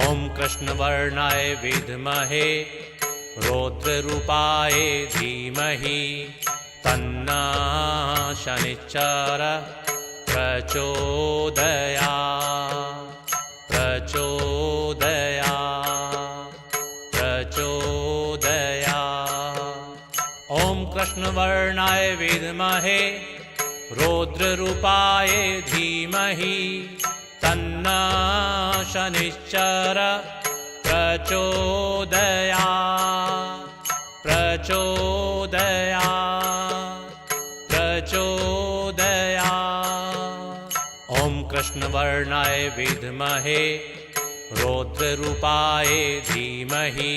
ॐ कृष्णवर्णाय विद्महे रौद्ररूपाय धीमहि तन्नः शनिश्चरः प्रचोदयात्। ॐ कृष्णवर्णाय विद्महे रौद्ररूपाय धीमहि तन्नः शनिश्चरः प्रचोदयात्। ॐ कृष्णवर्णाय विद्महे रौद्ररूपाय धीमहि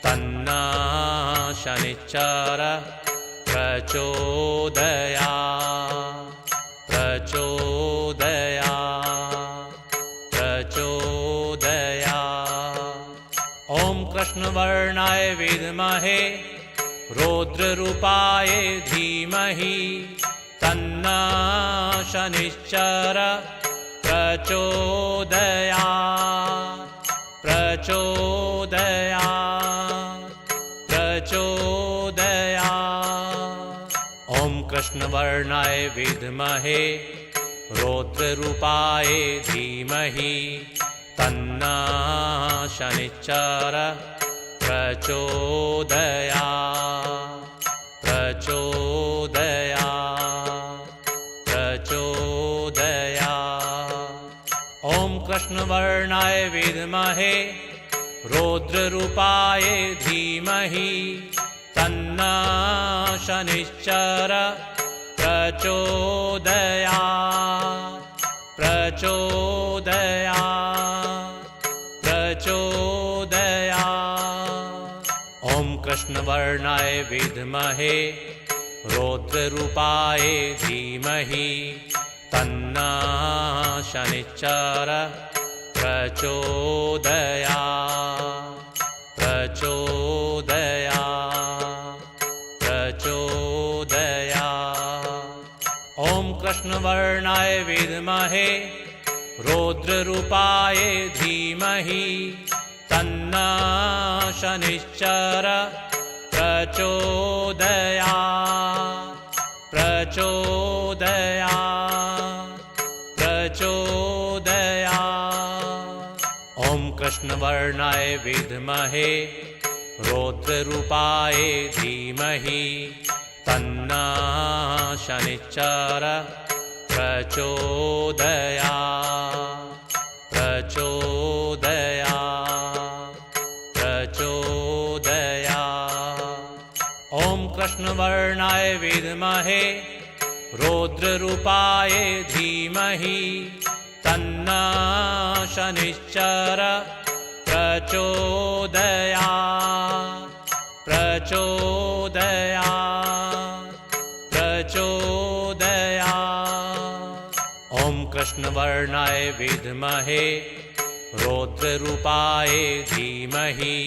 तन्नः शनिश्चरः प्रचोदयात्। ॐ कृष्णवर्णाय विद्महे रौद्ररूपाय धीमहि तन्नः शनिश्चरः प्रचोदयात्। ॐ कृष्णवर्णाय विद्महे रौद्ररूपाय धीमहि तन्नः शनिश्चरः प्रचोदयात्। ॐ कृष्णवर्णाय विद्महे रौद्ररूपाय धीमहि तन्नः शनिश्चरः प्रचोदयात्। ॐ कृष्णवर्णाय विद्महे रौद्ररूपाय धीमहि तन्नः शनिश्चरः प्रचोदयात्। ॐ कृष्णवर्णाय विद्महे रौद्ररूपाय धीमहि तन्नः शनिश्चरः प्रचोदयात्। ॐ कृष्णवर्णाय विद्महे रौद्ररूपाय धीमहि तन्नः शनिश्चरः प्रचोदयात्। ॐ कृष्णवर्णाय विद्महे रौद्ररूपाय धीमहि तन्नः शनिश्चरः प्रचोदयात्। ॐ कृष्णवर्णाय विद्महे रौद्ररूपाय धीमहि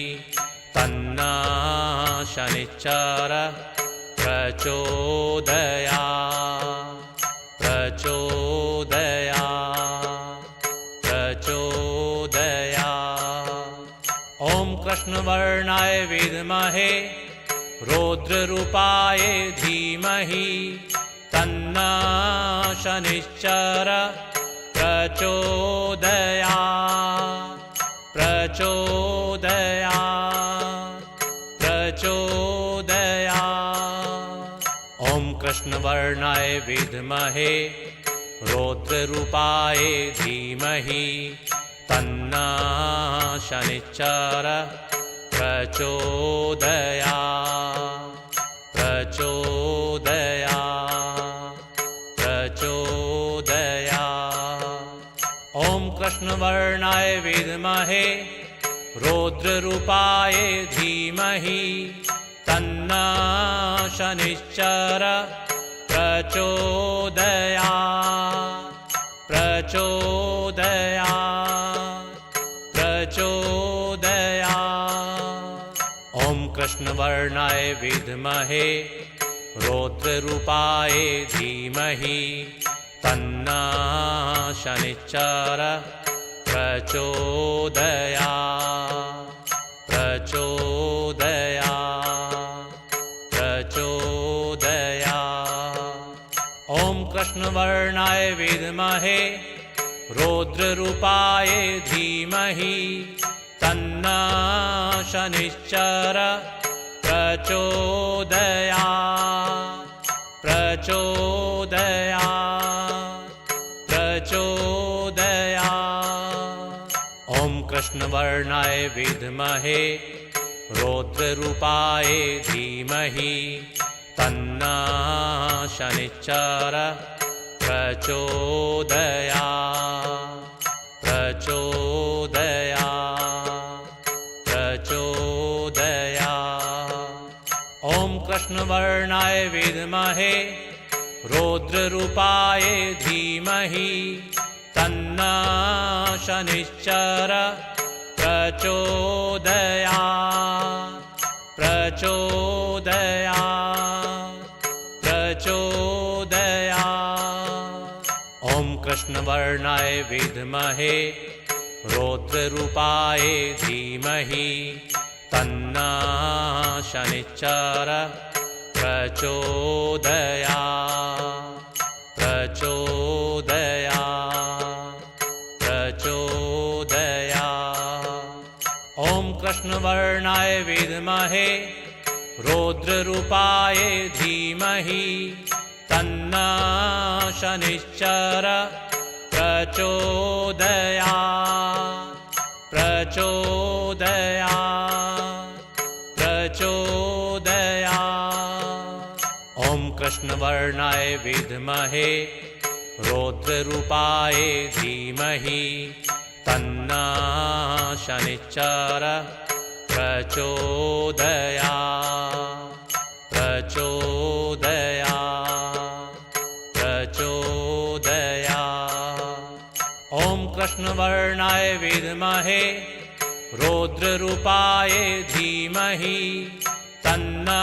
तन्नः शनिश्चरः प्रचोदयात्। ॐ कृष्णवर्णाय विद्महे रौद्ररूपाय धीमहि तन्नः शनिश्चरः प्रचोदयात्। ॐ कृष्णवर्णाय विद्महे रौद्ररूपाय धीमहि तन्नः शनिश्चरः प्रचोदयात्। ॐ कृष्णवर्णाय विद्महे रौद्ररूपाय धीमहि तन्नः शनिश्चरः प्रचोदयात्। ॐ कृष्णवर्णाय विद्महे रौद्ररूपाय धीमहि तन्नः शनिश्चरः प्रचोदया प्रचोदया प्रचोदया ॐ कृष्णवर्णाय विद्महे रौद्ररूपाय धीमहि तन्नो शनिश्चर प्रचोदया प्रचोदया प्रचोदया ॐ कृष्णवर्णाय विद्महे रौद्ररूपाय धीमहि तन्नो शनिश्चर प्रचोदया प्रचोदया प्रचोदया ॐ कृष्णवर्णाय विद्महे रौद्ररूपाय धीमहि तन्नो शनिश्चर प्रचोदया प्रचोदया प्रचोदया ॐ कृष्णवर्णाय विद्महे रौद्ररूपाय धीमहि तन्नो शनिश्चर प्रचोदया प्रचोदया प्रचोदया ॐ कृष्णवर्णाय विद्महे रौद्ररूपाय धीमहि तन्नो शनिश्चर प्रचोदया प्रचोदया प्रचोदया ॐ कृष्णवर्णाय विद्महे रौद्ररूपाय धीमहि तन्नो शनिश्चर प्रचोदया प्रचोदया प्रचोदया ॐ कृष्णवर्णाय विद्महे रौद्ररूपाय धीमहि तन्नो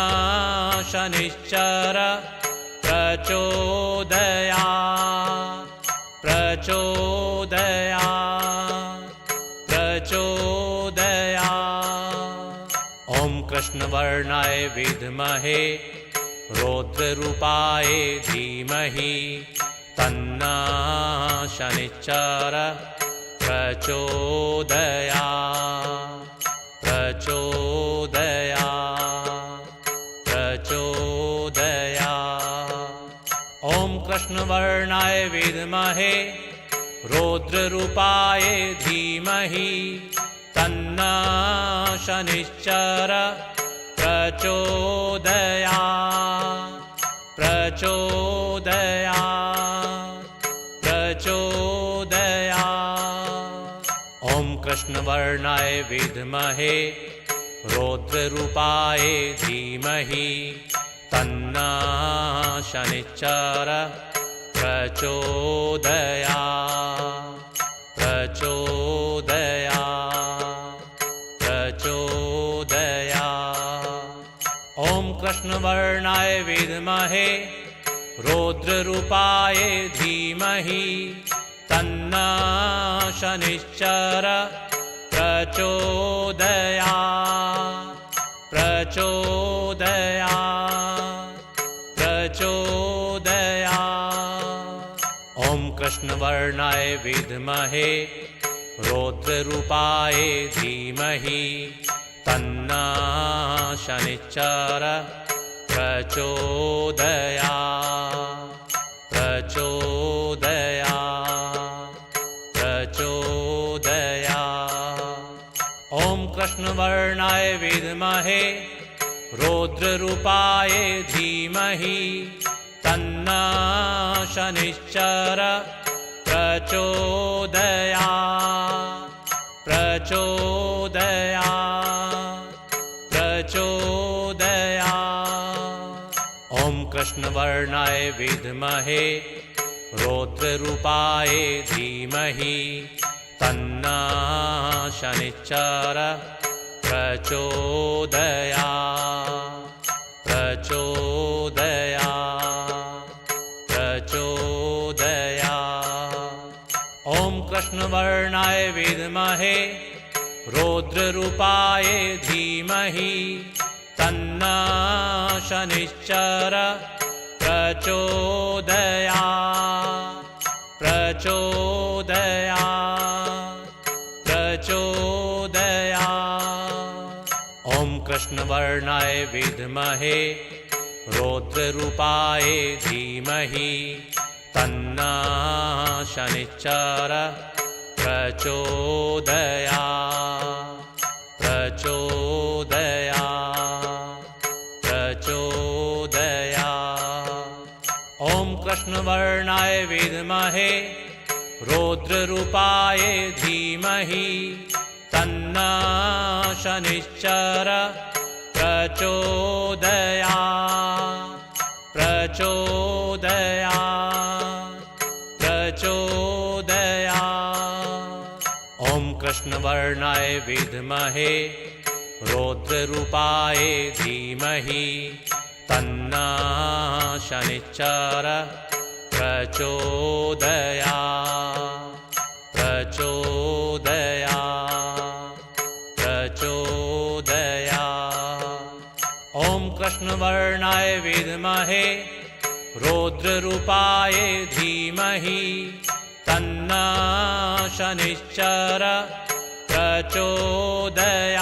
शनिश्चर प्रचोदया प्रचोदया प्रचोदया ॐ कृष्णवर्णाय विद्महे रौद्ररूपाय धीमहि तन्नो शनिश्चर प्रचोदया प्रचोदया प्रचोदया ॐ कृष्णवर्णाय विद्महे रौद्ररूपाय धीमहि तन्नो शनिश्चर प्रचोदया प्रचोदया प्रचोदया ॐ कृष्णवर्णाय विद्महे रौद्ररूपाय धीमहि तन्नो शनिश्चर प्रचोदया प्रचोदया प्रचोदया ॐ कृष्णवर्णाय विद्महे रौद्ररूपाय धीमहि तन्नो शनिश्चर प्रचोदया प्रचोदया प्रचोदया ॐ कृष्णवर्णाय विद्महे रौद्ररूपाय धीमहि तन्नो शनिश्चर प्रचोदया प्रचोदया प्रचोदया ॐ कृष्णवर्णाय विद्महे रौद्ररूपाय धीमहि तन्नो शनिश्चर प्रचोदया प्रचोदया प्रचोदया ॐ कृष्णवर्णाय विद्महे रौद्ररूपाय धीमहि तन्नो शनिश्चर प्रचोदया प्रचोदया प्रचोदया ॐ कृष्णवर्णाय विद्महे रौद्ररूपाय धीमहि तन्नः शनिश्चर प्रचोदयात् प्रचोदयात्। ॐ कृष्णवर्णाय विद्महे रौद्ररूपाय धीमहि तन्नः शनिश्चर प्रचोदयात् प्रचोदयात्। ॐ कृष्णवर्णाय विद्महे रौद्ररूपाय धीमहि तन्नः शनिश्चर प्रचोदयात् प्रचोदयात्। ॐ कृष्णवर्णाय विद्महे रौद्ररूपाय धीमहि तन्नः शनिश्चर प्रचोदयात् प्रचोदयात्। ॐ कृष्णवर्णाय विद्महे रौद्ररूपाय धीमहि तन्नः शनिश्चर प्रचोदयात्